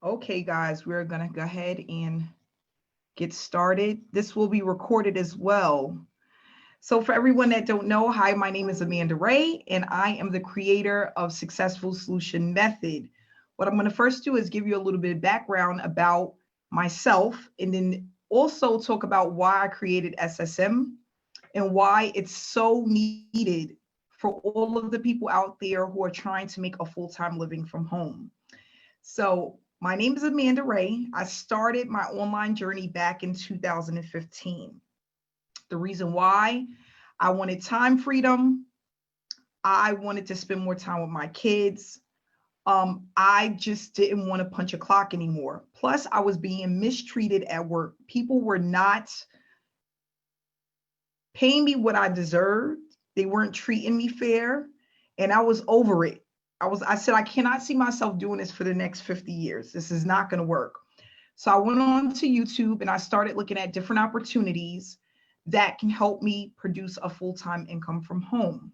Okay, guys, we're going to go ahead and get started. This will be recorded as well. So for everyone that don't know, hi, my name is Amanda Ray, and I am the creator of Successful Solution Method. What I'm going to first do is give you a little bit of background about myself, and then also talk about why I created SSM and why it's so needed for all of the people out there who are trying to make a full-time living from home. So, my name is Amanda Ray. I started my online journey back in 2015. The reason why I wanted time freedom, I wanted to spend more time with my kids. I just didn't want to punch a clock anymore. Plus, I was being mistreated at work. People were not paying me what I deserved. They weren't treating me fair, and I was over it. I said I cannot see myself doing this for the next 50 years. This is not going to work. So I went on to YouTube and I started looking at different opportunities that can help me produce a full-time income from home.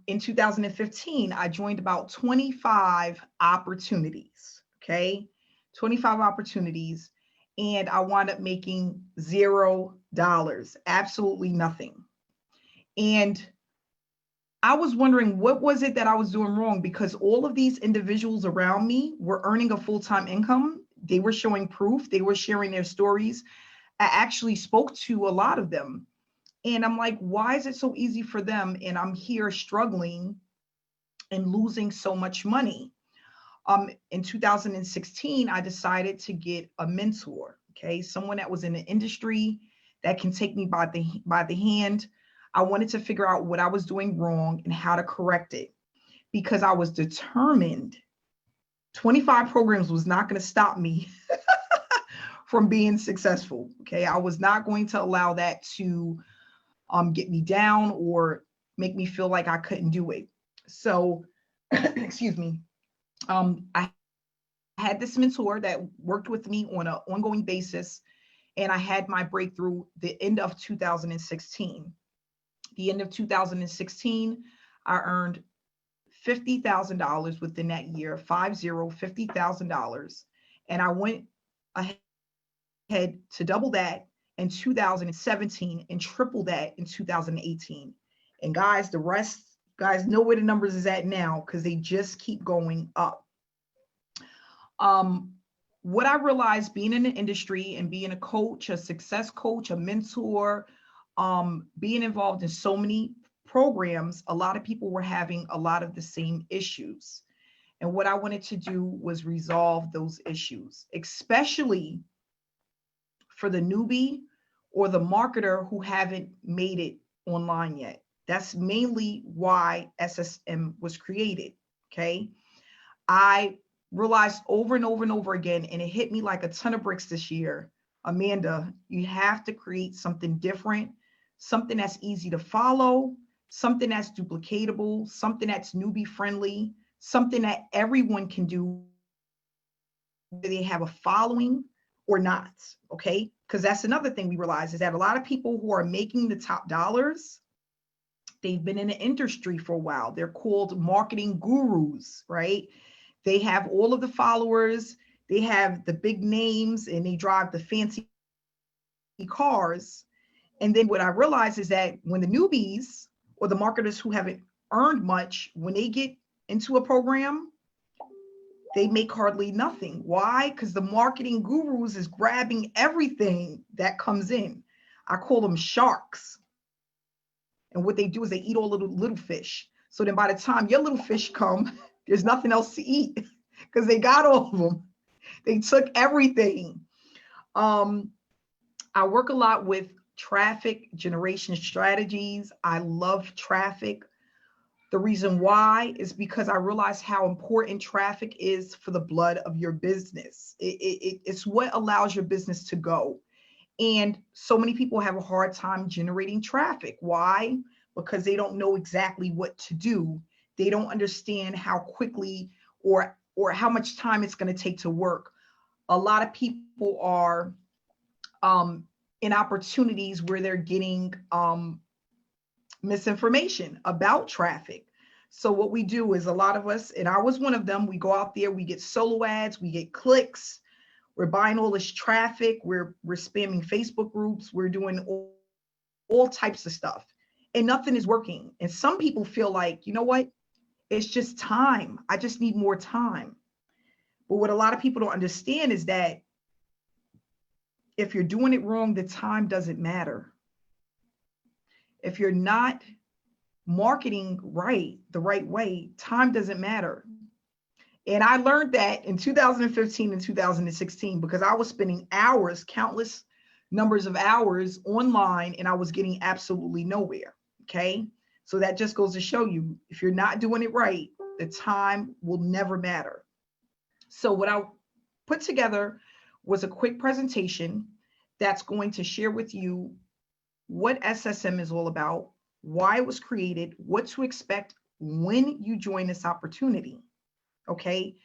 In 2015, I joined about 25 opportunities. Okay, 25 opportunities, and I wound up making $0, absolutely nothing. And I was wondering what was it that I was doing wrong, because all of these individuals around me were earning a full-time income. They were showing proof, they were sharing their stories. I actually spoke to a lot of them. And I'm like, why is it so easy for them? And I'm here struggling and losing so much money. In 2016, I decided to get a mentor, okay, someone that was in the industry that can take me by the hand. I wanted to figure out what I was doing wrong and how to correct it, because I was determined. 25 programs was not going to stop me from being successful. Okay, I was not going to allow that to get me down or make me feel like I couldn't do it. So, excuse me. I had this mentor that worked with me on an ongoing basis, and I had my breakthrough the end of 2016. The end of 2016, I earned $50,000 within that year, $50,000. And I went ahead to double that in 2017 and triple that in 2018. And guys, the rest, guys know where the numbers is at now because they just keep going up. Um, what I realized being in the industry and being a coach, a success coach, a mentor, being involved in so many programs, a lot of people were having a lot of the same issues. And what I wanted to do was resolve those issues, especially for the newbie or the marketer who haven't made it online yet. That's mainly why SSM was created. Okay. I realized over and over and over again, and it hit me like a ton of bricks this year. Amanda, you have to create something different, something that's easy to follow, something that's duplicatable, something that's newbie friendly, something that everyone can do, whether they have a following or not. Okay. Because that's another thing we realize is that a lot of people who are making the top dollars, they've been in the industry for a while. They're called marketing gurus, right? They have all of the followers, they have the big names, and they drive the fancy cars. And then what I realize is that when the newbies or the marketers who haven't earned much, when they get into a program, they make hardly nothing. Why? Because the marketing gurus is grabbing everything that comes in. I call them sharks. And what they do is they eat all little fish. So then by the time your little fish come, there's nothing else to eat because they got all of them. They took everything. Um, I work a lot with traffic generation strategies. I love traffic. The reason why is because I realize how important traffic is for the blood of your business. It's what allows your business to go. And so many people have a hard time generating traffic. Why? Because they don't know exactly what to do. They don't understand how quickly or how much time it's going to take to work. A lot of people are in opportunities where they're getting misinformation about traffic. So what we do is a lot of us, and I was one of them, we go out there, we get solo ads, we get clicks, we're buying all this traffic, we're spamming Facebook groups, we're doing all types of stuff, and nothing is working. And some people feel like, you know what? It's just time. I just need more time. But what a lot of people don't understand is that if you're doing it wrong, the time doesn't matter. If you're not marketing right, the right way, time doesn't matter. And I learned that in 2015 and 2016 because I was spending hours, countless numbers of hours online, and I was getting absolutely nowhere. Okay. So that just goes to show you, if you're not doing it right, the time will never matter. So what I put together was a quick presentation that's going to share with you what SSM is all about, why it was created, what to expect when you join this opportunity, okay,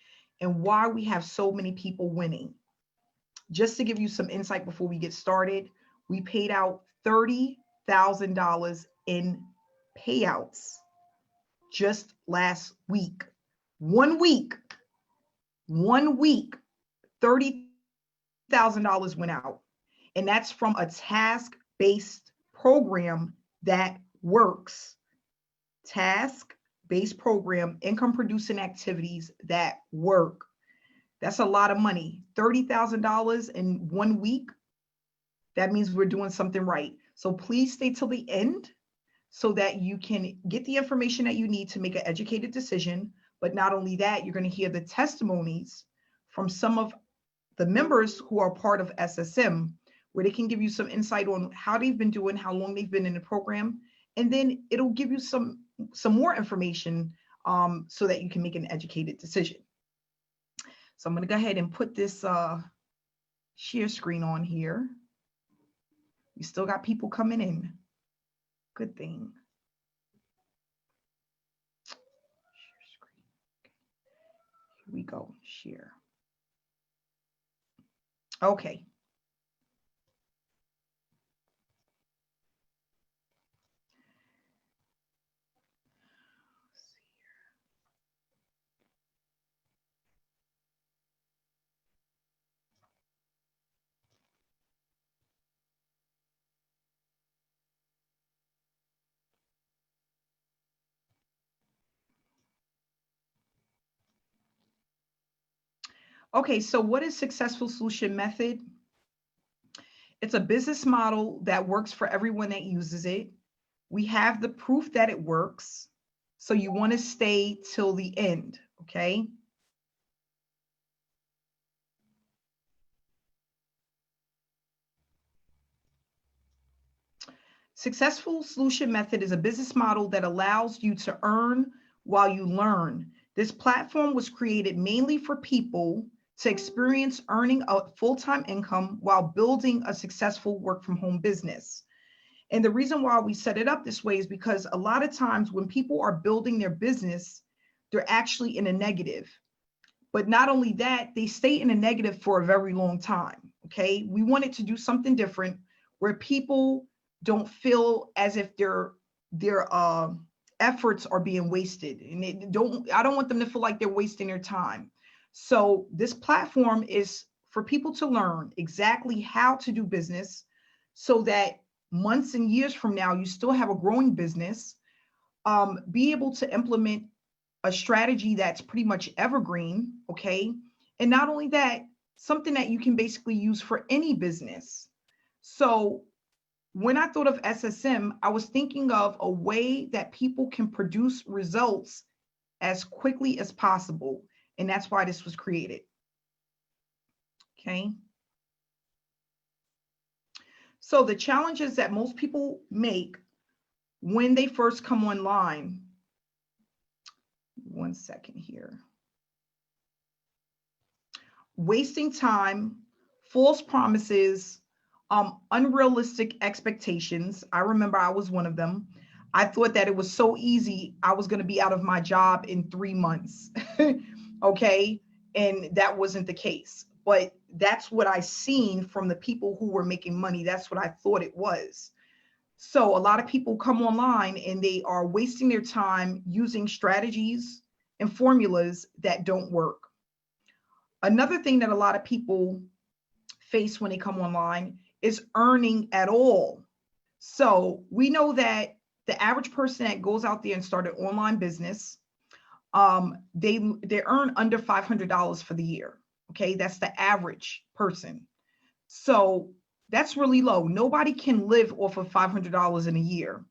and why we have so many people winning. Just to give you some insight before we get started, we paid out $30,000 in payouts just last week. 1 week, 1 week, $30,000 went out. And that's from a task-based program that works. Task-based program, income producing activities that work. That's a lot of money. $30,000 in 1 week. That means we're doing something right. So please stay till the end so that you can get the information that you need to make an educated decision. But not only that, you're going to hear the testimonies from some of the members who are part of SSM, where they can give you some insight on how they've been doing, how long they've been in the program, and then it'll give you some more information so that you can make an educated decision. So I'm going to go ahead and put this share screen on here. We still got people coming in. Good thing. Share screen. Okay. Here we go. Share. Okay. Okay, so what is successful solution method? It's a business model that works for everyone that uses it. We have the proof that it works. So you want to stay till the end, okay? Successful solution method is a business model that allows you to earn while you learn. This platform was created mainly for people to experience earning a full-time income while building a successful work from home business. And the reason why we set it up this way is because a lot of times when people are building their business, they're actually in a negative. But not only that, they stay in a negative for a very long time. Okay. We wanted to do something different where people don't feel as if their efforts are being wasted. And I don't want them to feel like they're wasting their time. So this platform is for people to learn exactly how to do business so that months and years from now, you still have a growing business, be able to implement a strategy that's pretty much evergreen, okay? And not only that, something that you can basically use for any business. So when I thought of SSM, I was thinking of a way that people can produce results as quickly as possible. And that's why this was created. Okay. So the challenges that most people make when they first come online. One second here. Wasting time, false promises, unrealistic expectations. I remember I was one of them. I thought that it was so easy. I was going to be out of my job in 3 months. Okay. And that wasn't the case. But that's what I seen from the people who were making money. That's what I thought it was. So a lot of people come online and they are wasting their time using strategies and formulas that don't work. Another thing that a lot of people face when they come online is earning at all. So we know that the average person that goes out there and start an online business, they earn under $500 for the year. Okay, that's the average person. So that's really low. Nobody can live off of $500 in a year.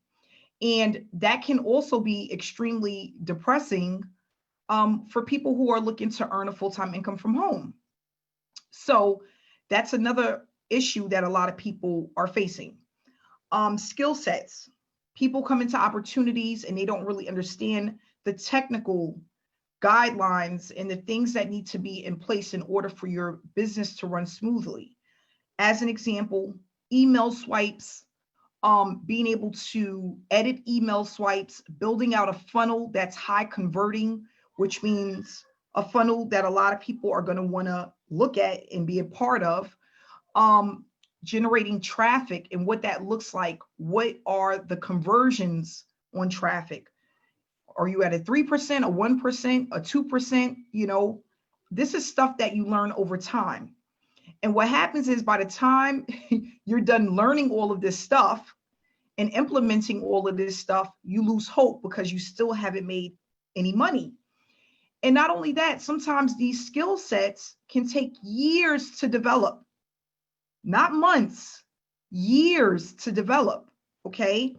And that can also be extremely depressing for people who are looking to earn a full-time income from home. So that's another issue that a lot of people are facing. Skill sets. People come into opportunities and they don't really understand the technical guidelines and the things that need to be in place in order for your business to run smoothly. As an example, email swipes, being able to edit email swipes, building out a funnel that's high converting, which means a funnel that a lot of people are going to want to look at and be a part of, generating traffic and what that looks like. What are the conversions on traffic? Are you at a 3%, a 1%, a 2%? You know, this is stuff that you learn over time. And what happens is by the time you're done learning all of this stuff and implementing all of this stuff, you lose hope because you still haven't made any money. And not only that, sometimes these skill sets can take years to develop, not months, years to develop. Okay.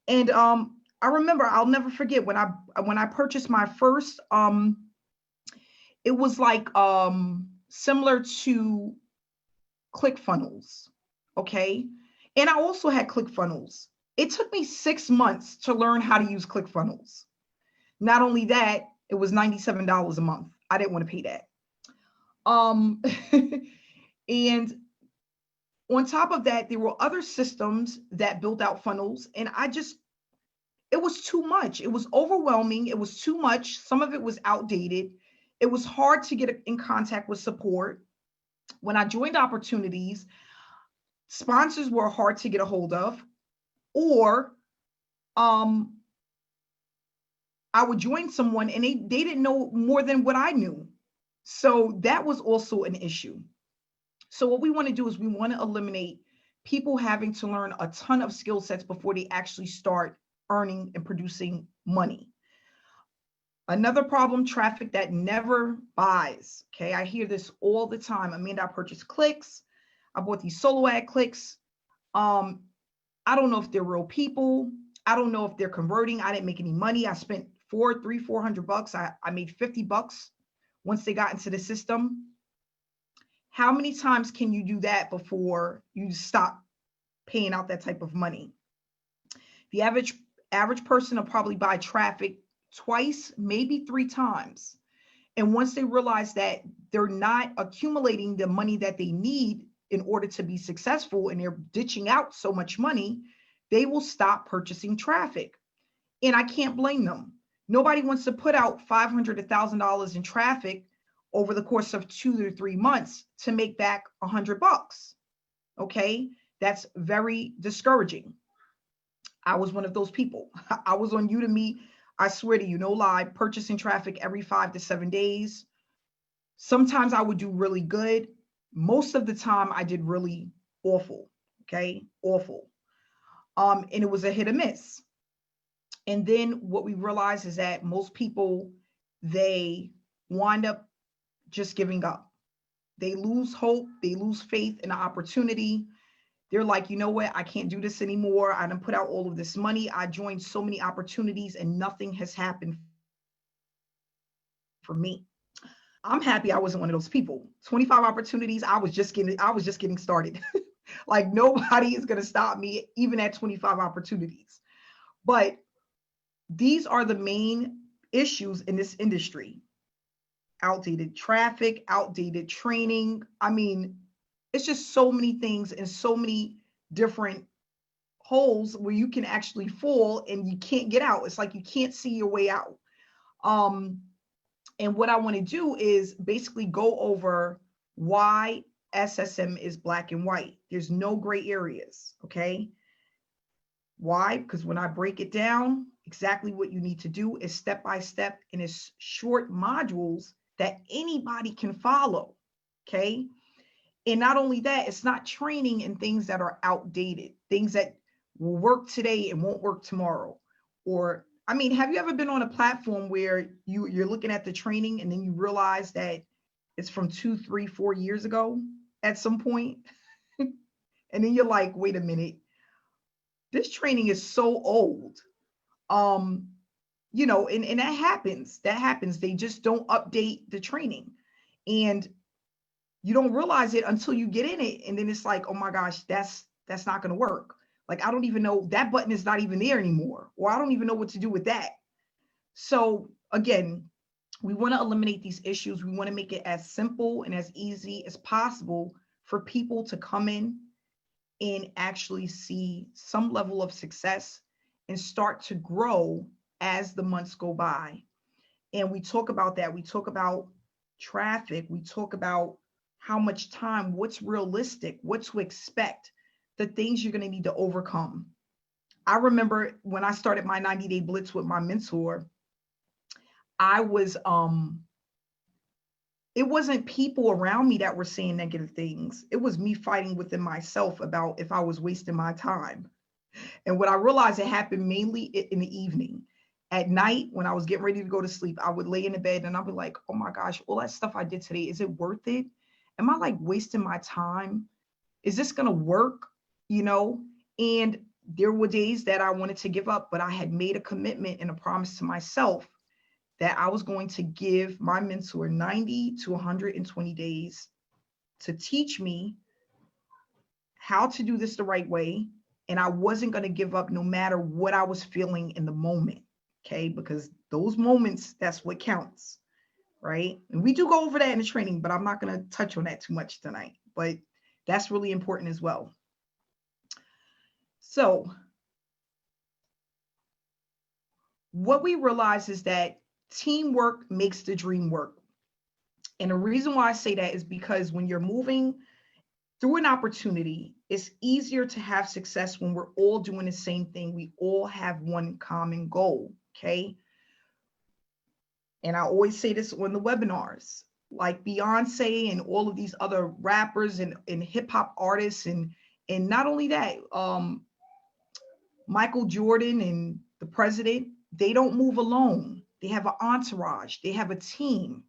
And I remember, I'll never forget when I purchased my first, it was like similar to ClickFunnels. Okay. And I also had ClickFunnels. It took me 6 months to learn how to use ClickFunnels. Not only that, it was $97 a month. I didn't want to pay that. And on top of that, there were other systems that built out funnels, and it was too much. It was overwhelming. It was too much. Some of it was outdated. It was hard to get in contact with support. When I joined opportunities, sponsors were hard to get a hold of, or I would join someone and they didn't know more than what I knew. So that was also an issue. So what we want to do is we want to eliminate people having to learn a ton of skill sets before they actually start earning and producing money. Another problem, traffic that never buys. Okay, I hear this all the time. Amanda, I purchased clicks. I bought these solo ad clicks. I don't know if they're real people. I don't know if they're converting. I didn't make any money. I spent $400. I made $50 once they got into the system. How many times can you do that before you stop paying out that type of money? The average person will probably buy traffic twice, maybe 3 times. And once they realize that they're not accumulating the money that they need in order to be successful and they're ditching out so much money, they will stop purchasing traffic. And I can't blame them. Nobody wants to put out $500 to $1,000 in traffic over the course of 2 to 3 months to make back $100. Okay, that's very discouraging. I was one of those people. I was on Udemy. I swear to you, no lie, purchasing traffic every 5 to 7 days. Sometimes I would do really good. Most of the time I did really awful. Okay, awful. And it was a hit or miss. And then what we realize is that most people, they wind up just giving up. They lose hope. They lose faith in the opportunity. They're like, you know what? I can't do this anymore. I done put out all of this money. I joined so many opportunities and nothing has happened for me. I'm happy I wasn't one of those people. 25 opportunities. I was just getting started. Like nobody is going to stop me even at 25 opportunities. But these are the main issues in this industry. Outdated traffic, outdated training. I mean, it's just so many things and so many different holes where you can actually fall and you can't get out. It's like you can't see your way out. And what I want to do is basically go over why SSM is black and white. There's no gray areas, okay? Why? Because when I break it down, exactly what you need to do is step by step, and it's short modules that anybody can follow. Okay. And not only that, it's not training in things that are outdated, things that will work today and won't work tomorrow. Or, I mean, have you ever been on a platform where you're looking at the training and then you realize that it's from 2, 3, 4 years ago at some point? And then you're like, wait a minute, this training is so old. Um, and that happens. That happens. They just don't update the training. And you don't realize it until you get in it. And then it's like, oh my gosh, that's not going to work. Like, I don't even know, that button is not even there anymore, or I don't even know what to do with that. So again, we want to eliminate these issues. We want to make it as simple and as easy as possible for people to come in and actually see some level of success and start to grow as the months go by. And we talk about that. We talk about traffic. We talk about how much time, what's realistic, what to expect, the things you're going to need to overcome. I remember when I started my 90-day blitz with my mentor, I was it wasn't people around me that were saying negative things. It was me fighting within myself about if I was wasting my time. And what I realized, it happened mainly in the evening. At night, when I was getting ready to go to sleep, I would lay in the bed and I'd be like, oh my gosh, all that stuff I did today, is it worth it? Am I like wasting my time? Is this going to work? You know? And there were days that I wanted to give up, but I had made a commitment and a promise to myself that I was going to give my mentor 90 to 120 days to teach me how to do this the right way. And I wasn't going to give up no matter what I was feeling in the moment. Okay. Because those moments, that's what counts. Right. And we do go over that in the training, but I'm not going to touch on that too much tonight. But that's really important as well. So what we realize is that teamwork makes the dream work. And the reason why I say that is because when you're moving through an opportunity, it's easier to have success when we're all doing the same thing. We all have one common goal. Okay. And I always say this on the webinars, like Beyonce and all of these other rappers and hip hop artists. And not only that, Michael Jordan and the president, they don't move alone. They have an entourage. They have a team.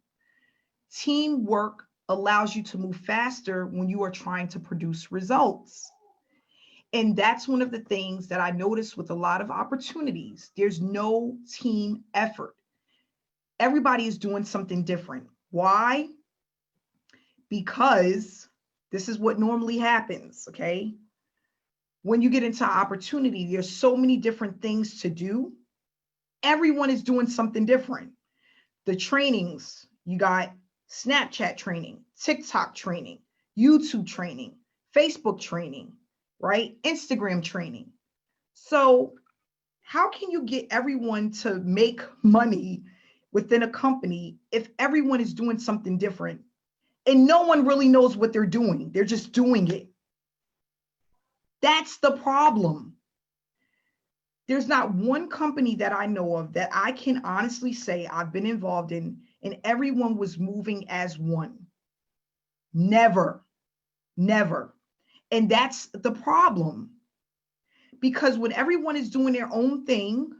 Teamwork allows you to move faster when you are trying to produce results. And that's one of the things that I noticed with a lot of opportunities. There's no team effort. Everybody is doing something different. Why? Because this is what normally happens, okay? When you get into opportunity, there's so many different things to do. Everyone is doing something different. The trainings, you got Snapchat training, TikTok training, YouTube training, Facebook training, right? Instagram training. So how can you get everyone to make money within a company if everyone is doing something different and no one really knows what they're doing? They're just doing it. That's the problem. There's not one company that I know of that I can honestly say I've been involved in and everyone was moving as one. Never, never. And that's the problem. Because when everyone is doing their own thing,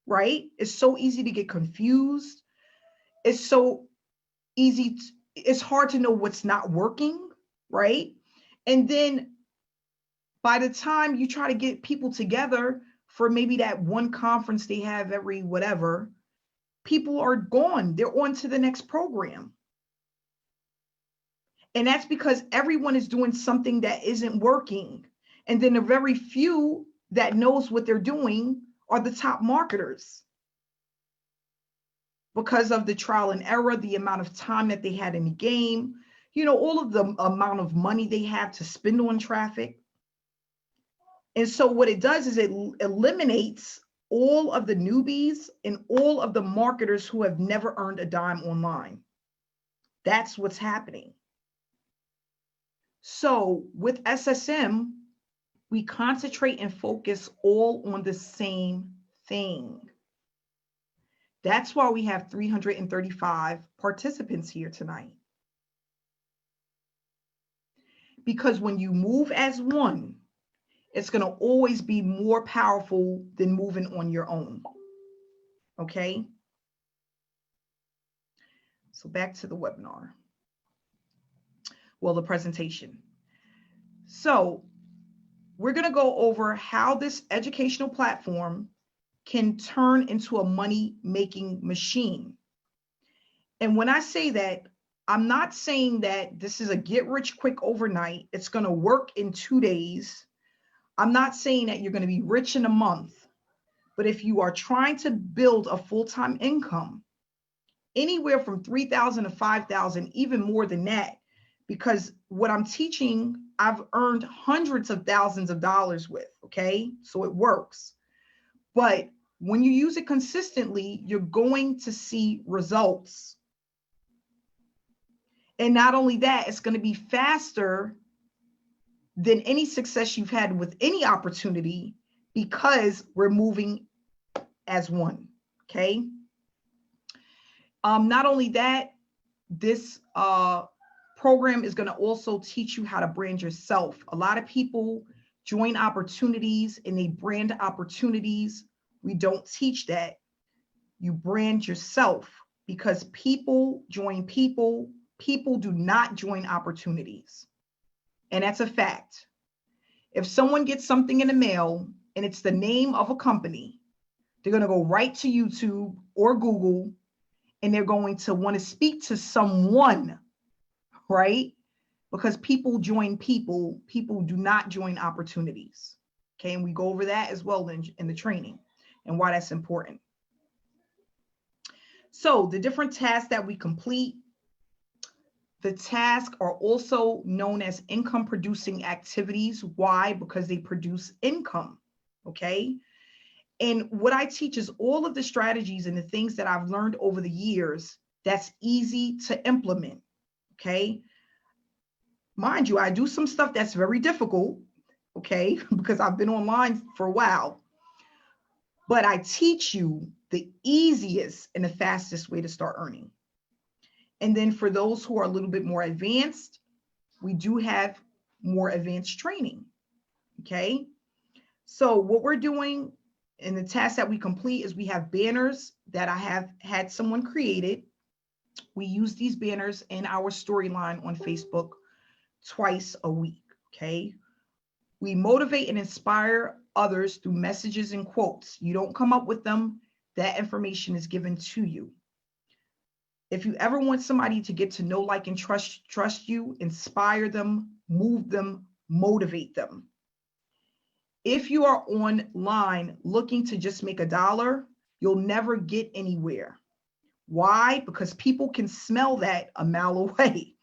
right, it's so easy to get confused. It's so easy. It's hard to know what's not working, right? And then by the time you try to get people together for maybe that one conference they have every whatever, people are gone. They're on to the next program. And that's because everyone is doing something that isn't working. And then the very few that knows what they're doing are the top marketers. Because of the trial and error, the amount of time that they had in the game, all of the amount of money they have to spend on traffic. And so what it does is it eliminates all of the newbies and all of the marketers who have never earned a dime online. That's what's happening. So with SSM, We concentrate and focus all on the same thing. That's why we have 335 participants here tonight. Because when you move as one, it's going to always be more powerful than moving on your own. Okay? So back to the webinar. Well, the presentation. So we're going to go over how this educational platform can turn into a money-making machine. And when I say that, I'm not saying that this is a get-rich-quick overnight. It's going to work in 2 days. I'm not saying that you're going to be rich in a month. But if you are trying to build a full-time income, anywhere from 3,000 to 5,000, even more than that, because what I'm teaching, I've earned hundreds of thousands of dollars with, okay? So it works. But when you use it consistently, you're going to see results. And not only that, it's going to be faster than any success you've had with any opportunity because we're moving as one, okay? Not only that, this program is going to also teach you how to brand yourself. A lot of people join opportunities and they brand opportunities. We don't teach that. You brand yourself because people join people. People do not join opportunities. And that's a fact. If someone gets something in the mail and it's the name of a company, they're going to go right to YouTube or Google and they're going to want to speak to someone, right? Because people join people. People do not join opportunities. Okay, and we go over that as well in the training and why that's important. So the different tasks that we complete, the tasks are also known as income producing activities. Why? Because they produce income, okay? And what I teach is all of the strategies and the things that I've learned over the years that's easy to implement, okay? Mind you, I do some stuff that's very difficult, okay, because I've been online for a while. But I teach you the easiest and the fastest way to start earning. And then for those who are a little bit more advanced, we do have more advanced training, okay? So what we're doing in the tasks that we complete is we have banners that I have had someone created. We use these banners in our storyline on Facebook twice a week, okay? We motivate and inspire others through messages and quotes. You don't come up with them. That information is given to you. If you ever want somebody to get to know, like, and trust you, inspire them, move them, motivate them. If you are online looking to just make $1, you'll never get anywhere. Why? Because people can smell that a mile away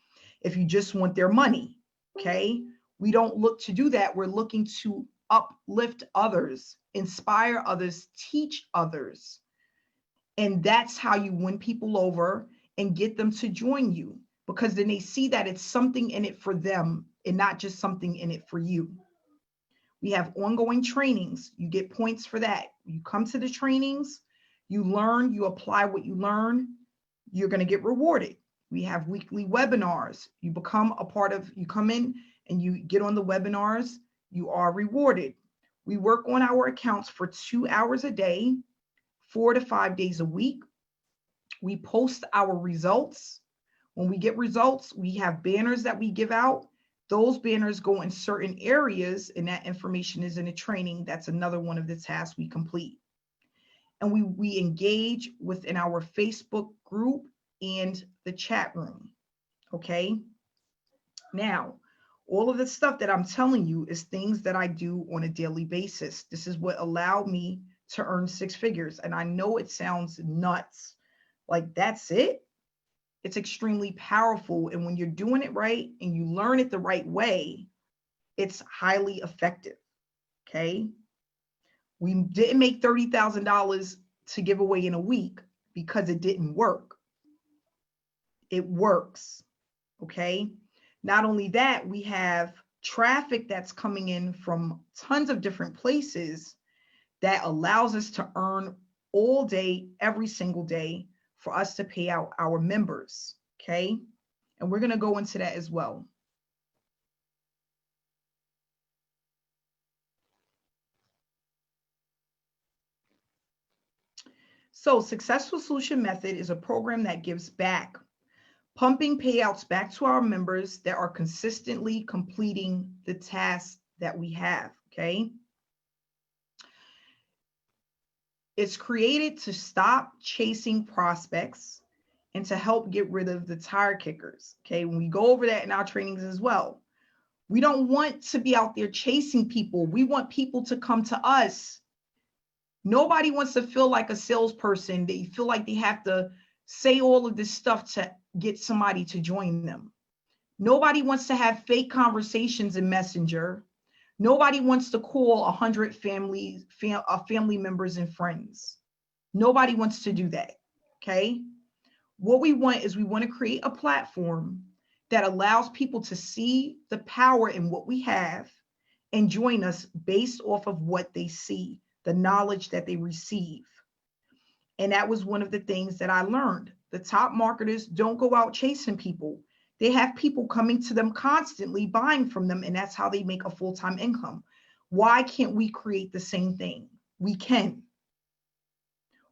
if you just want their money, okay? We don't look to do that. We're looking to uplift others, inspire others, teach others. And that's how you win people over and get them to join you, because then they see that it's something in it for them and not just something in it for you. We have ongoing trainings. You get points for that. You come to the trainings, you learn, you apply what you learn, you're going to get rewarded. We have weekly webinars. You become a part of, you come in and you get on the webinars, you are rewarded. We work on our accounts for 2 hours a day, 4 to 5 days a week. We post our results. When we get results, we have banners that we give out. Those banners go in certain areas, and that information is in a training. That's another one of the tasks we complete. And we engage within our Facebook group and the chat room, okay? Now, all of the stuff that I'm telling you is things that I do on a daily basis. This is what allowed me to earn 6 figures. And I know it sounds nuts, like that's it. It's extremely powerful. And when you're doing it right and you learn it the right way, it's highly effective, okay? We didn't make $30,000 to give away in a week because it didn't work. It works, okay? Not only that, we have traffic that's coming in from tons of different places that allows us to earn all day, every single day for us to pay out our members. Okay. And we're going to go into that as well. So, Successful Solution Method is a program that gives back, pumping payouts back to our members that are consistently completing the tasks that we have. Okay. It's created to stop chasing prospects and to help get rid of the tire kickers. Okay. When we go over that in our trainings as well, we don't want to be out there chasing people. We want people to come to us. Nobody wants to feel like a salesperson. They feel like they have to say all of this stuff to get somebody to join them. Nobody wants to have fake conversations in Messenger. Nobody wants to call 100 family members and friends. Nobody wants to do that. Okay. What we want is we want to create a platform that allows people to see the power in what we have and join us based off of what they see, the knowledge that they receive. And that was one of the things that I learned. The top marketers don't go out chasing people. They have people coming to them constantly, buying from them, and that's how they make a full-time income. Why can't we create the same thing? We can.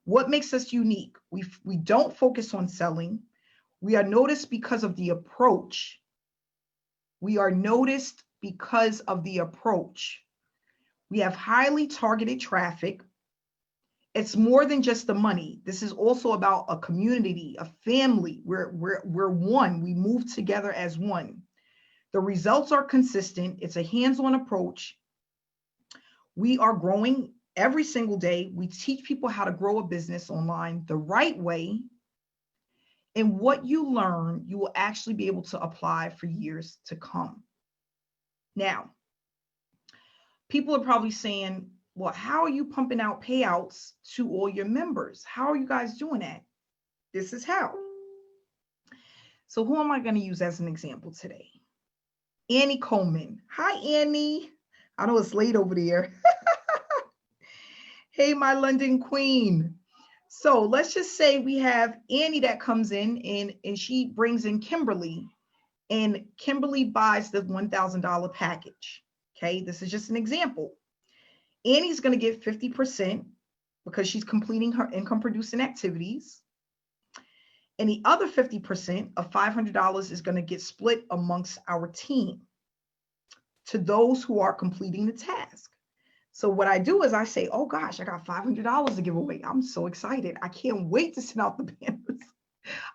What makes us unique? We don't focus on selling. We are noticed because of the approach. We are noticed because of the approach. We have highly targeted traffic. It's more than just the money. This is also about a community, a family. We're one. We move together as one. The results are consistent. It's a hands-on approach. We are growing every single day. We teach people how to grow a business online the right way. And what you learn, you will actually be able to apply for years to come. Now, people are probably saying, well, how are you pumping out payouts to all your members? How are you guys doing that? This is how. So who am I going to use as an example today? Annie Coleman. Hi, Annie. I know it's late over there. Hey, my London queen. So let's just say we have Annie that comes in and she brings in Kimberly, and Kimberly buys the $1,000 package. Okay, this is just an example. Annie's going to get 50% because she's completing her income producing activities. And the other 50% of $500 is going to get split amongst our team to those who are completing the task. So what I do is I say, oh gosh, I got $500 to give away. I'm so excited. I can't wait to send out the banners.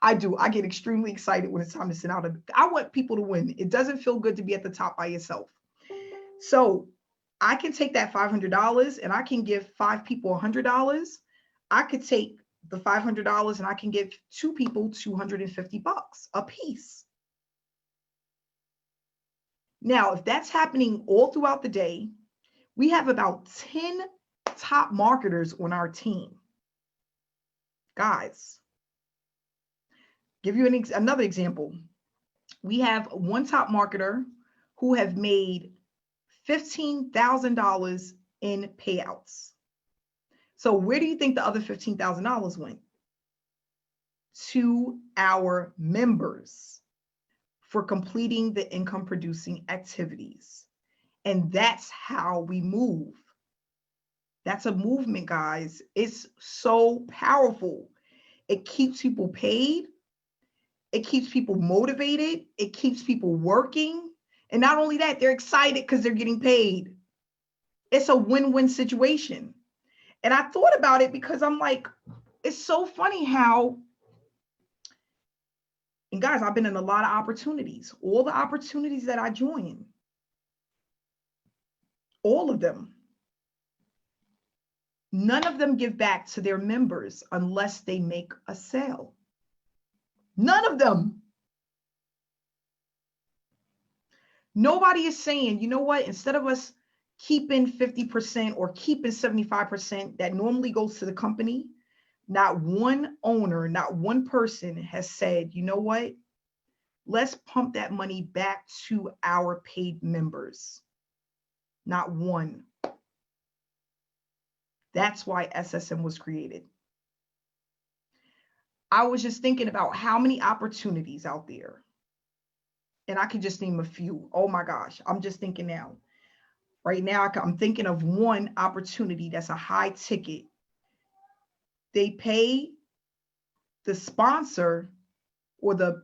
I do. I get extremely excited when it's time to send out. I want people to win. It doesn't feel good to be at the top by yourself. So I can take that $500 and I can give 5 people $100. I could take the $500 and I can give 2 people $250 a piece. Now, if that's happening all throughout the day, we have about 10 top marketers on our team. Guys, give you another example. We have one top marketer who have made $15,000 in payouts. So where do you think the other $15,000 went? To our members for completing the income producing activities. And that's how we move. That's a movement, guys. It's so powerful. It keeps people paid. It keeps people motivated. It keeps people working. And not only that, they're excited because they're getting paid. It's a win-win situation. And I thought about it because I'm like, it's so funny how, and guys, I've been in a lot of opportunities. All the opportunities that I join, all of them, none of them give back to their members unless they make a sale. None of them. Nobody is saying, you know what, instead of us keeping 50% or keeping 75% that normally goes to the company, not one owner, not one person has said, you know what, Let's pump that money back to our paid members. Not one. That's why SSM was created. I was just thinking about how many opportunities out there. And I could just name a few. Oh my gosh, I'm just thinking now. Right now, I'm thinking of one opportunity that's a high ticket. They pay the sponsor or the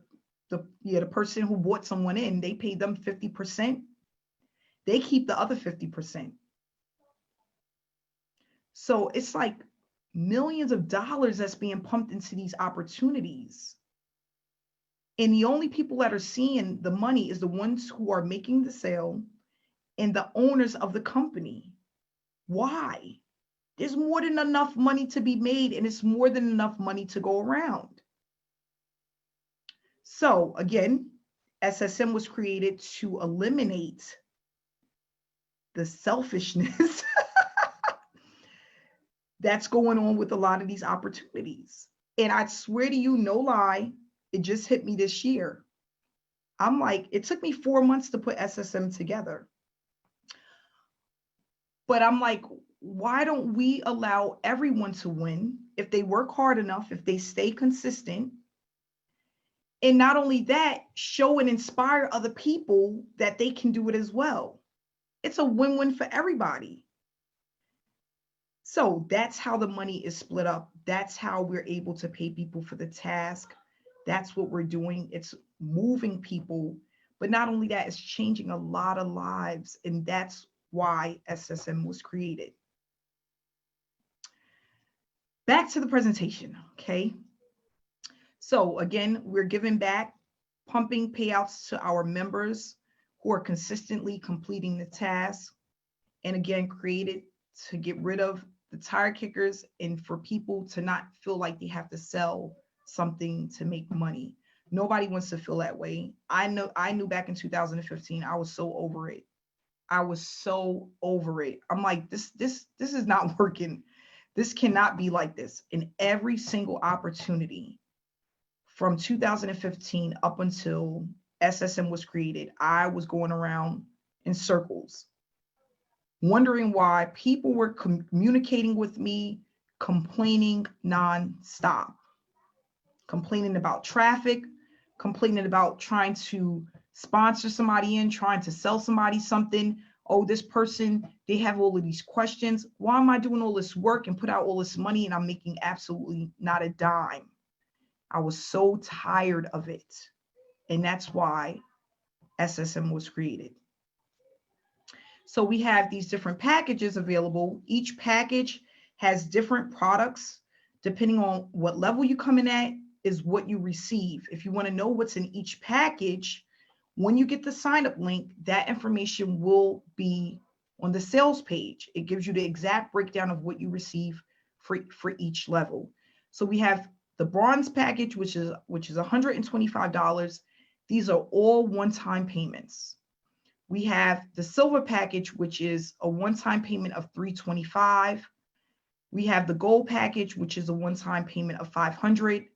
person who brought someone in, they pay them 50%. They keep the other 50%. So it's like millions of dollars that's being pumped into these opportunities. And the only people that are seeing the money is the ones who are making the sale and the owners of the company. Why? There's more than enough money to be made, and it's more than enough money to go around. So again, SSM was created to eliminate the selfishness that's going on with a lot of these opportunities. And I swear to you, no lie, it just hit me this year. I'm like, it took me 4 months to put SSM together. But I'm like, why don't we allow everyone to win if they work hard enough, if they stay consistent? And not only that, show and inspire other people that they can do it as well. It's a win-win for everybody. So that's how the money is split up. That's how we're able to pay people for the task. That's what we're doing. It's moving people. But not only that, it's changing a lot of lives. And that's why SSM was created. Back to the presentation, okay? So again, we're giving back, pumping payouts to our members who are consistently completing the task. And again, created to get rid of the tire kickers and for people to not feel like they have to sell something to make money. Nobody wants to feel that way. I knew back in 2015, I was so over it. I was so over it. I'm like, this is not working. This cannot be like this. In every single opportunity from 2015 up until SSM was created, I was going around in circles, wondering why people were communicating with me, complaining nonstop, complaining about traffic, complaining about trying to sponsor somebody in, trying to sell somebody something. Oh, this person, they have all of these questions. Why am I doing all this work and put out all this money and I'm making absolutely not a dime? I was so tired of it. And that's why SSM was created. So we have these different packages available. Each package has different products. Depending on what level you come in at is what you receive. If you want to know what's in each package, when you get the sign up link, that information will be on the sales page. It gives you the exact breakdown of what you receive for each level. So we have the bronze package, which is $125. These are all one-time payments. We have the silver package, which is a one-time payment of $325. We have the gold package, which is a one-time payment of $500.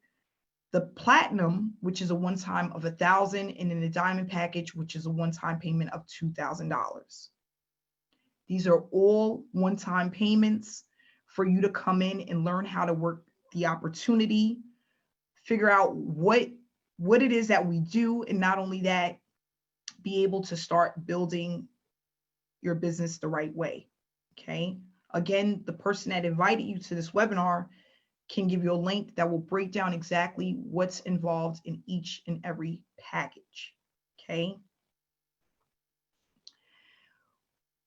The platinum, which is a one-time of $1,000, and then the diamond package, which is a one-time payment of $2,000. These are all one-time payments for you to come in and learn how to work the opportunity, figure out what it is that we do, and not only that, be able to start building your business the right way, okay? Again, the person that invited you to this webinar can give you a link that will break down exactly what's involved in each and every package, okay?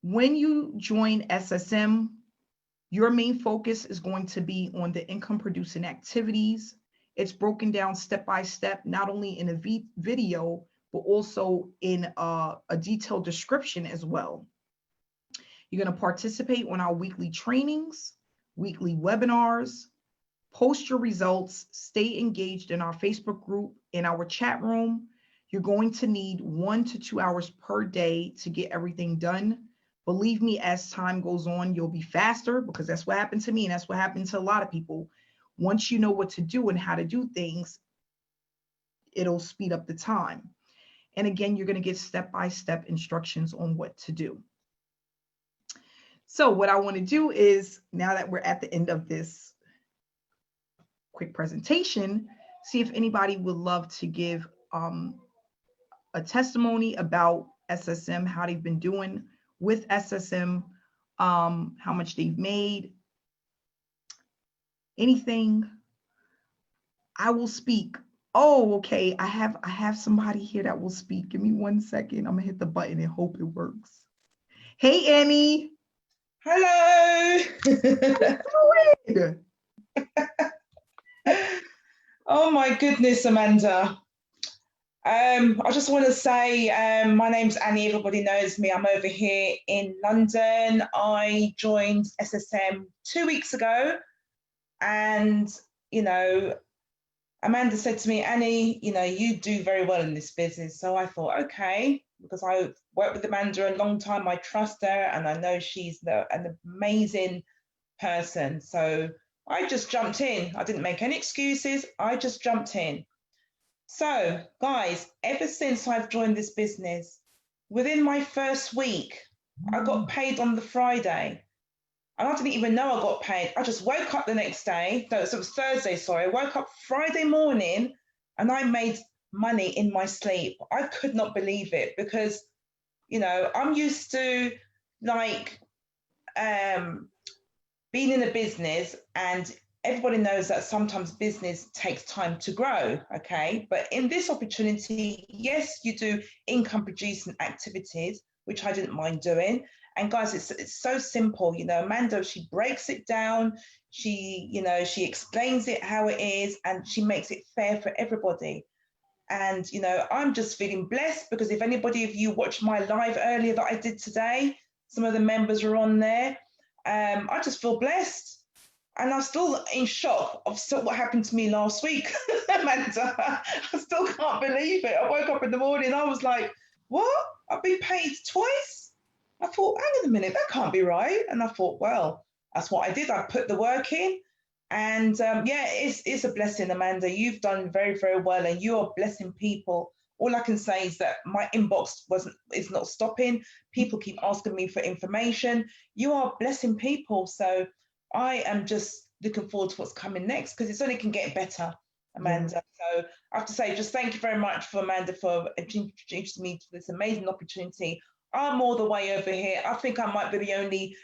When you join SSM, your main focus is going to be on the income producing activities. It's broken down step by step, not only in a video, but also in a detailed description as well. You're going to participate on our weekly trainings, weekly webinars, post your results, stay engaged in our Facebook group, in our chat room. You're going to need 1 to 2 hours per day to get everything done. Believe me, as time goes on, you'll be faster, because that's what happened to me, and that's what happened to a lot of people. Once you know what to do and how to do things, it'll speed up the time. And again, you're going to get step-by-step instructions on what to do. So what I want to do is, now that we're at the end of this quick presentation, see if anybody would love to give a testimony about SSM, how they've been doing with SSM, how much they've made, anything. I will speak. Oh, okay. I have somebody here that will speak. Give me 1 second. I'm gonna hit the button and hope it works. Hey, Annie. Hello. Oh my goodness, Amanda. I just want to say my name's Annie. Everybody knows me. I'm over here in London. I joined SSM 2 weeks ago, and Amanda said to me, Annie, you do very well in this business. So I thought, okay, because I worked with Amanda a long time, I trust her, and I know she's an amazing person. So I just jumped in. I didn't make any excuses. I just jumped in. So, guys, ever since I've joined this business, within my first week, I got paid on the Friday. And I didn't even know I got paid. I just woke up the next day. No, so it was Thursday, sorry. I woke up Friday morning and I made money in my sleep. I could not believe it because, I'm used to being in a business, and everybody knows that sometimes business takes time to grow, okay? But in this opportunity, yes, you do income producing activities, which I didn't mind doing. And guys, it's so simple, Amanda, she breaks it down, she explains it how it is, and she makes it fair for everybody. And, I'm just feeling blessed because if anybody of you watched my live earlier that I did today, some of the members are on there. I just feel blessed. And I'm still in shock of what happened to me last week, Amanda. I still can't believe it. I woke up in the morning, I was like, what? I've been paid twice? I thought, hang on a minute, that can't be right. And I thought, well, that's what I did. I put the work in. And it's a blessing, Amanda. You've done very, very well, and you are blessing people. All I can say is that my inbox is not stopping. People keep asking me for information. You are blessing people. So I am just looking forward to what's coming next because it's only can get better, Amanda. Yeah. So I have to say, just thank you very much for Amanda for introducing me to this amazing opportunity. I'm all the way over here. I think I might be the only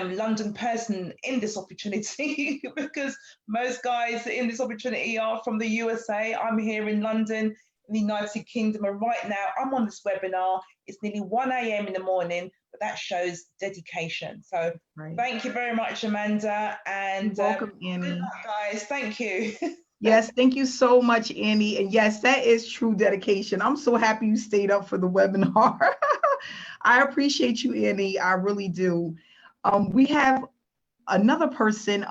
London person in this opportunity because most guys in this opportunity are from the USA. I'm here in London, in the United Kingdom, and right now I'm on this webinar. It's nearly 1 a.m. in the morning, but that shows dedication. So Thank you very much, Amanda, and you're welcome, Annie. Good luck, guys. Thank you. Yes, thank you so much, Annie. And yes, that is true dedication. I'm so happy you stayed up for the webinar. I appreciate you, Annie. I really do. We have another person.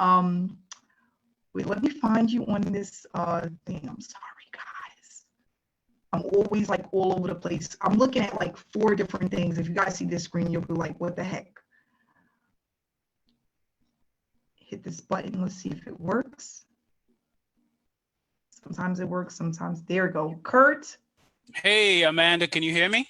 Wait, let me find you on this thing. I'm sorry, guys. I'm always like all over the place. I'm looking at like 4 different things. If you guys see this screen, you'll be like, what the heck? Hit this button. Let's see if it works. Sometimes it works, sometimes. There we go. Kurt. Hey, Amanda, can you hear me?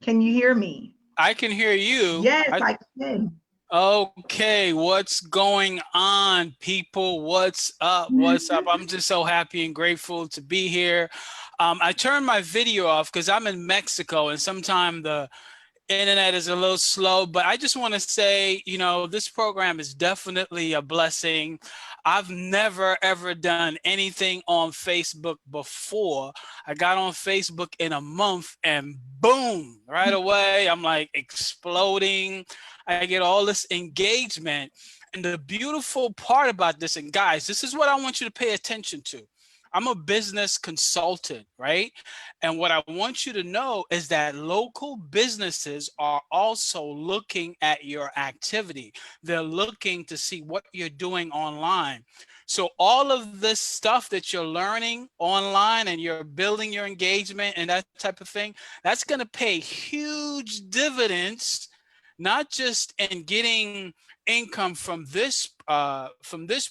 Can you hear me? I can hear you. Yes, I can. Okay, what's going on, people? What's up? What's up? I'm just so happy and grateful to be here. I turned my video off because I'm in Mexico and sometimes the internet is a little slow, but I just want to say, this program is definitely a blessing. I've never, ever done anything on Facebook before. I got on Facebook in a month and boom, right away, I'm like exploding. I get all this engagement. And the beautiful part about this, and guys, this is what I want you to pay attention to. I'm a business consultant, right? And what I want you to know is that local businesses are also looking at your activity. They're looking to see what you're doing online. So all of this stuff that you're learning online and you're building your engagement and that type of thing, that's going to pay huge dividends, not just in getting income from this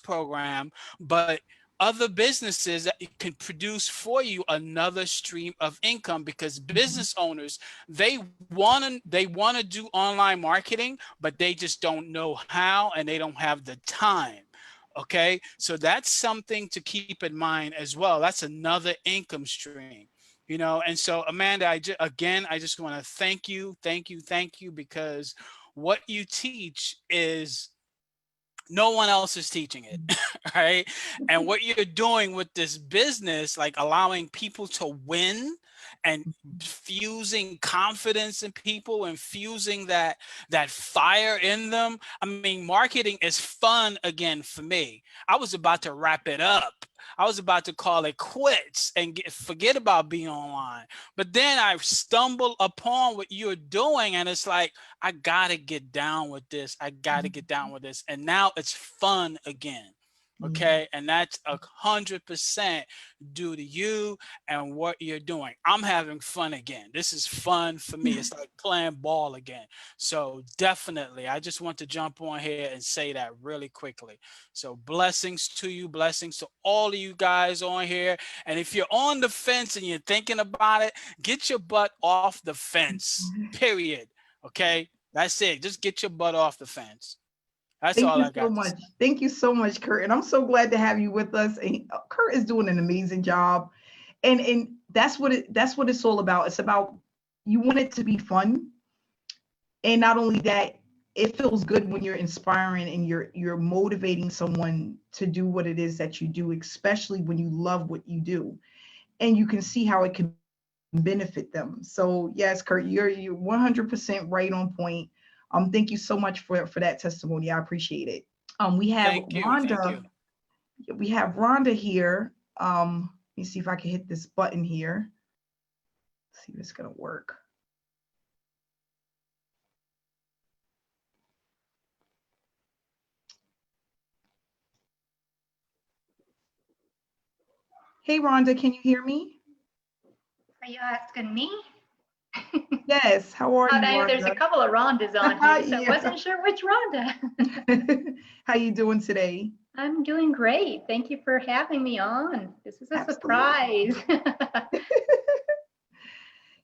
program, but other businesses that can produce for you another stream of income, because business owners, they want to do online marketing, but they just don't know how and they don't have the time. Okay, so that's something to keep in mind as well. That's another income stream, and so Amanda, again, I just want to thank you, because what you teach is no one else is teaching it. Right? And what you're doing with this business, like allowing people to win and fusing confidence in people and fusing that fire in them. I mean, marketing is fun again for me. I was about to wrap it up. I was about to call it quits and forget about being online. But then I stumble upon what you're doing, and it's like, I gotta get down with this. I gotta get down with this. And now it's fun again. Okay. And that's 100% due to you and what you're doing. I'm having fun again. This is fun for me. It's like playing ball again. So definitely, I just want to jump on here and say that really quickly. So blessings to you, blessings to all of you guys on here. And if you're on the fence and you're thinking about it, get your butt off the fence, period. Okay. That's it. Just get your butt off the fence. That's Thank all you I so got to say. much. Thank you so much, Kurt. And I'm so glad to have you with us. And Kurt is doing an amazing job. And that's what it's all about. It's about, you want it to be fun. And not only that, it feels good when you're inspiring and you're motivating someone to do what it is that you do, especially when you love what you do. And you can see how it can benefit them. So yes, Kurt, you're 100% right on point. Thank you so much for that testimony. I appreciate it. We have Thank you. Thank Rhonda. you. We have Rhonda here. Let me see if I can hit this button here. Let's see if it's gonna work. Hey Rhonda, can you hear me? Are you asking me? Yes. How are you, There's a Rhonda? couple of Rhondas on here, so I Yeah. wasn't sure which Rhonda. How you doing today? I'm doing great. Thank you for having me on. This is a Absolutely. surprise.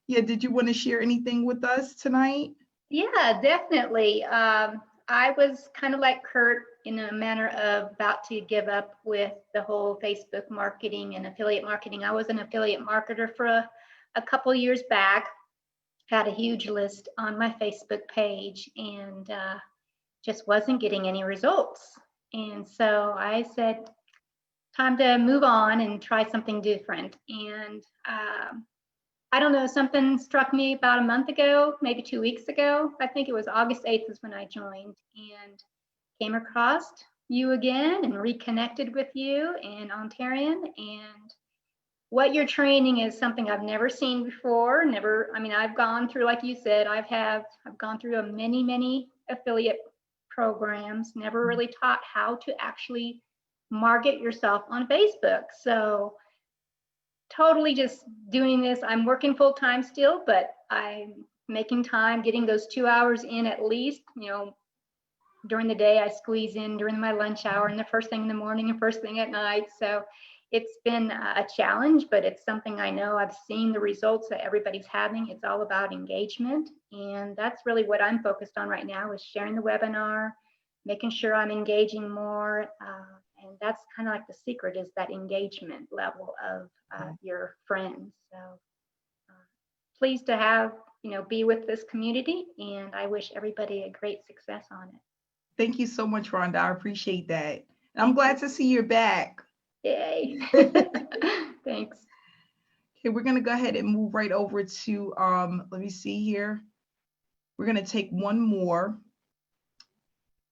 Yeah, did you want to share anything with us tonight? Yeah, definitely. I was kind of like Kurt in a manner of about to give up with the whole Facebook marketing and affiliate marketing. I was an affiliate marketer for a couple years back, had a huge list on my Facebook page, and just wasn't getting any results. And so I said, time to move on and try something different. And I don't know, something struck me about a month ago, maybe 2 weeks ago. I think it was August 8th is when I joined, and came across you again and reconnected with you and Ontarian. And what you're training is something I've never seen before. I mean, I've gone through, like you said, I've gone through many affiliate programs, never really taught how to actually market yourself on Facebook. So totally just doing this. I'm working full time still, but I'm making time, getting those 2 hours in at least, during the day I squeeze in during my lunch hour and the first thing in the morning and first thing at night. So it's been a challenge, but it's something I know I've seen the results that everybody's having. It's all about engagement. And that's really what I'm focused on right now, is sharing the webinar, making sure I'm engaging more. And that's kind of like the secret, is that engagement level of your friends. So pleased to have, be with this community, and I wish everybody a great success on it. Thank you so much, Rhonda. I appreciate that. I'm glad to see you're back. Yay. Thanks. Okay, we're going to go ahead and move right over to, let me see here. We're going to take one more.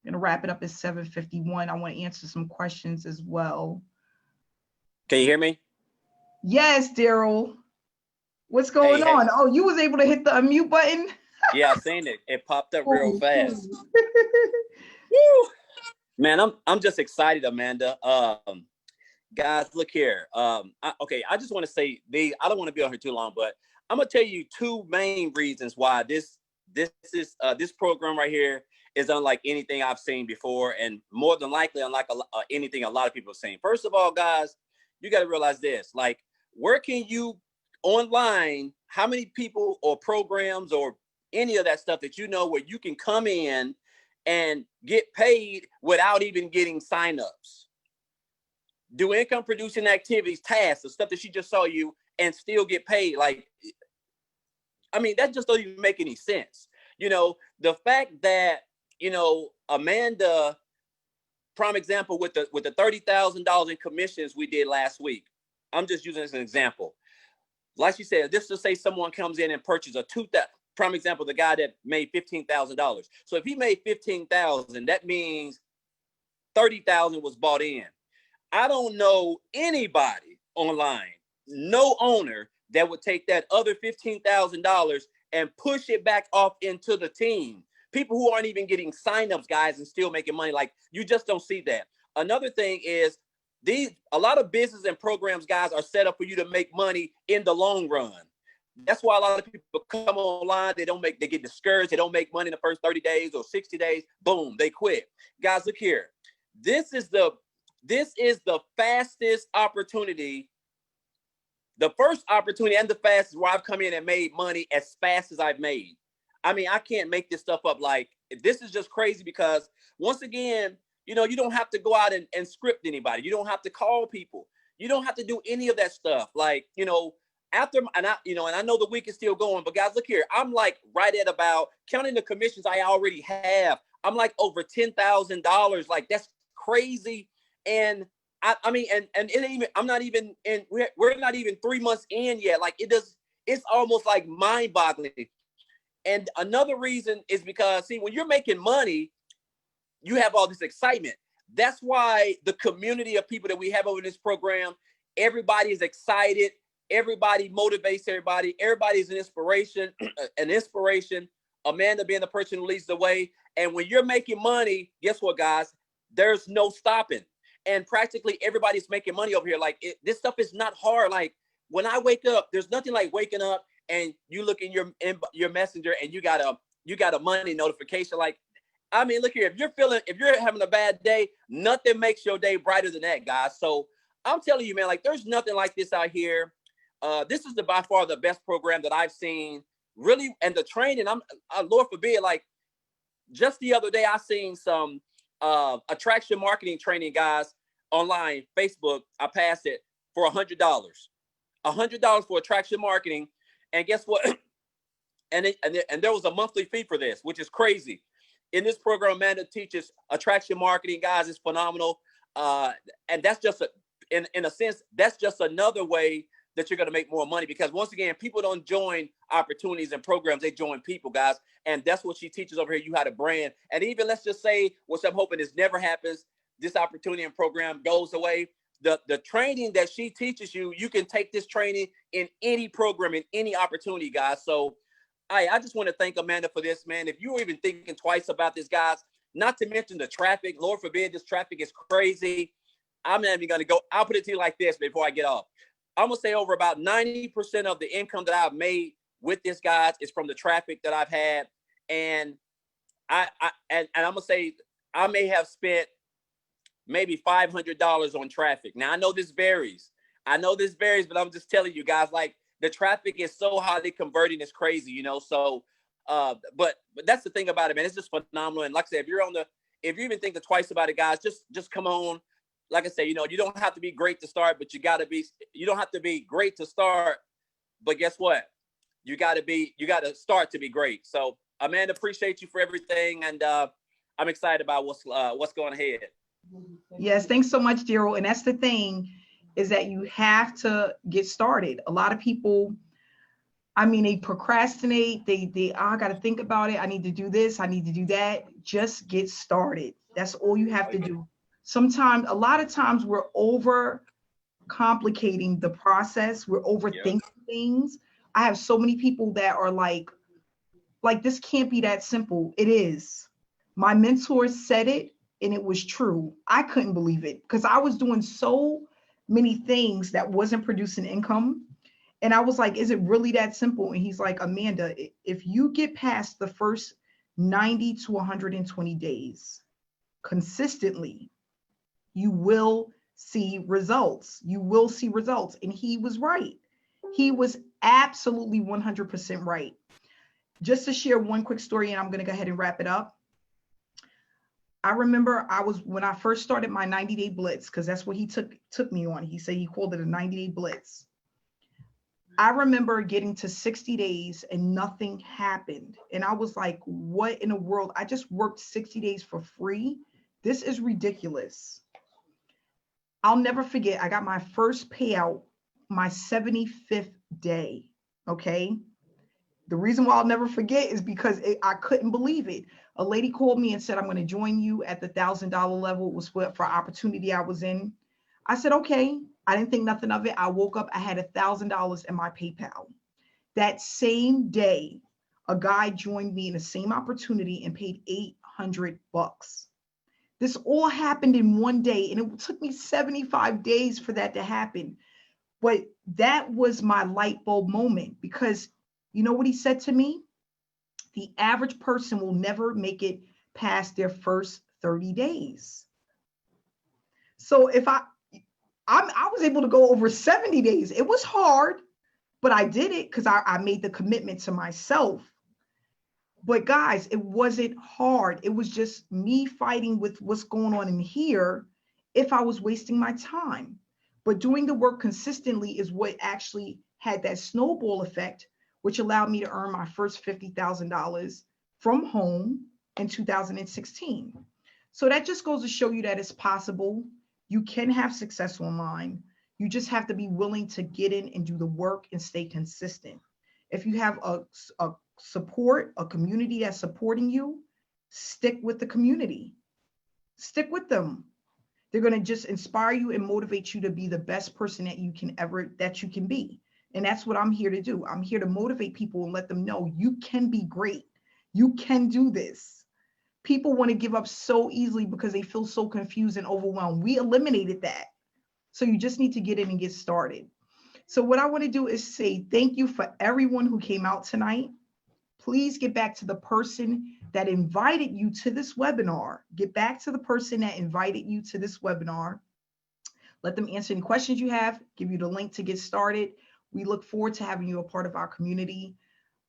I'm going to wrap it up at 7:51. I want to answer some questions as well. Can you hear me? Yes, Daryl. What's going on? Oh, you was able to hit the unmute button? Yeah, I seen it. It popped up real fast. Woo. Man, I'm just excited, Amanda. Guys, look here. I just want to say, I don't want to be on here too long, but I'm gonna tell you two main reasons why this this program right here is unlike anything I've seen before, and more than likely unlike anything a lot of people have seen. First of all, guys, you got to realize this: like, where can you online? How many people or programs or any of that stuff that you know where you can come in and get paid without even getting signups? Do income producing activities, tasks, the stuff that she just saw you, and still get paid. Like, I mean, that just doesn't even make any sense. You know, the fact that, you know, Amanda, prime example with the $30,000 in commissions we did last week. I'm just using this as an example. Like she said, just to say someone comes in and purchases a prime example, the guy that made $15,000. So if he made $15,000, that means $30,000 was bought in. I don't know anybody online, no owner, that would take that other $15,000 and push it back off into the team. People who aren't even getting signups, guys, and still making money. Like, you just don't see that. Another thing is a lot of business and programs, guys, are set up for you to make money in the long run. That's why a lot of people come online. They get discouraged. They don't make money in the first 30 days or 60 days. Boom, they quit. Guys, look here. This is the fastest opportunity, the first opportunity and the fastest where I've come in and made money as fast as I've made. I mean, I can't make this stuff up. Like, this is just crazy because, once again, you know, you don't have to go out and script anybody. You don't have to call people. You don't have to do any of that stuff. Like, you know, and I know the week is still going, but guys, look here. I'm like right at about, counting the commissions I already have, I'm like over $10,000. Like, that's crazy. And I mean, and it ain't even, I'm not even in, we're not even 3 months in yet. Like, it's almost like mind boggling. And another reason is because, see, when you're making money, you have all this excitement. That's why the community of people that we have over this program, everybody is excited. Everybody motivates everybody. Everybody's an inspiration, Amanda being the person who leads the way. And when you're making money, guess what, guys? There's no stopping. And practically everybody's making money over here. Like, this stuff is not hard. Like, when I wake up, there's nothing like waking up and you look in your messenger and you got a money notification. Like, I mean, look here, if you're having a bad day, nothing makes your day brighter than that, guys. So I'm telling you, man, like, there's nothing like this out here. This is by far the best program that I've seen, really. And the training, Lord forbid, like, just the other day, I seen some attraction marketing training, guys, online, Facebook. I passed it for $100. $100 for attraction marketing. And guess what? And there was a monthly fee for this, which is crazy. In this program, Amanda teaches attraction marketing, guys. It's phenomenal. And that's just in a sense, that's just another way that you're going to make more money, because, once again, people don't join opportunities and programs. They join people, guys. And that's what she teaches over here, you how to brand. And even, let's just say, which I'm hoping this never happens, this opportunity and program goes away. The training that she teaches you, you can take this training in any program, in any opportunity, guys. So I just want to thank Amanda for this, man. If you were even thinking twice about this, guys, not to mention the traffic, Lord forbid, this traffic is crazy. I'm not even going to go. I'll put it to you like this before I get off. I'm going to say over about 90% of the income that I've made with this, guys, is from the traffic that I've had. And I'm going to say I may have spent maybe $500 on traffic. Now, I know this varies, but I'm just telling you guys, like, the traffic is so highly converting, it's crazy, you know? So, but that's the thing about it, man. It's just phenomenal. And like I said, if you even think twice about it, guys, just come on. Like I say, you know, you don't have to be great to start, but you don't have to be great to start, but guess what? You got to start to be great. So, Amanda, appreciate you for everything. And I'm excited about what's going ahead. Yes, thanks so much, Daryl. And that's the thing, is that you have to get started. A lot of people, I mean, they procrastinate. I got to think about it. I need to do this. I need to do that. Just get started. That's all you have to do. A lot of times we're over complicating the process. We're overthinking things. I have so many people that are like, this can't be that simple. It is. My mentor said it, and it was true. I couldn't believe it because I was doing so many things that wasn't producing income. And I was like, is it really that simple? And he's like, Amanda, if you get past the first 90 to 120 days consistently, you will see results. You will see results. And he was right. He was absolutely 100% right. Just to share one quick story, and I'm going to go ahead and wrap it up. I remember when I first started my 90-day blitz, because that's what he took me on. He said he called it a 90-day blitz. I remember getting to 60 days and nothing happened. And I was like, what in the world? I just worked 60 days for free. This is ridiculous. I'll never forget. I got my first payout my 75th day. Okay. The reason why I'll never forget is because I couldn't believe it. A lady called me and said, I'm going to join you at the $1,000 level. It was for opportunity I was in. I said, okay. I didn't think nothing of it. I woke up, I had $1,000 in my PayPal. That same day, a guy joined me in the same opportunity and paid $800. This all happened in one day, and it took me 75 days for that to happen. But that was my light bulb moment, because you know what he said to me? The average person will never make it past their first 30 days. So if I was able to go over 70 days. It was hard, but I did it because I made the commitment to myself. But guys, it wasn't hard. It was just me fighting with what's going on in here if I was wasting my time. But doing the work consistently is what actually had that snowball effect, which allowed me to earn my first $50,000 from home in 2016. So that just goes to show you that it's possible. You can have success online. You just have to be willing to get in and do the work and stay consistent. If you have a support, a community that's supporting you, stick with the community. Stick with them. They're going to just inspire you and motivate you to be the best person that you can be. And that's what I'm here to do. I'm here to motivate people and let them know you can be great. You can do this. People want to give up so easily because they feel so confused and overwhelmed. We eliminated that. So you just need to get in and get started. So what I want to do is say thank you for everyone who came out tonight. Please get back to the person that invited you to this webinar. Get back to the person that invited you to this webinar. Let them answer any questions you have, give you the link to get started. We look forward to having you a part of our community.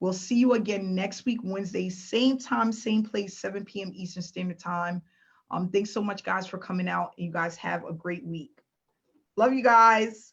We'll see you again next week, Wednesday, same time, same place, 7 p.m. Eastern Standard Time. Thanks so much, guys, for coming out. You guys have a great week. Love you guys.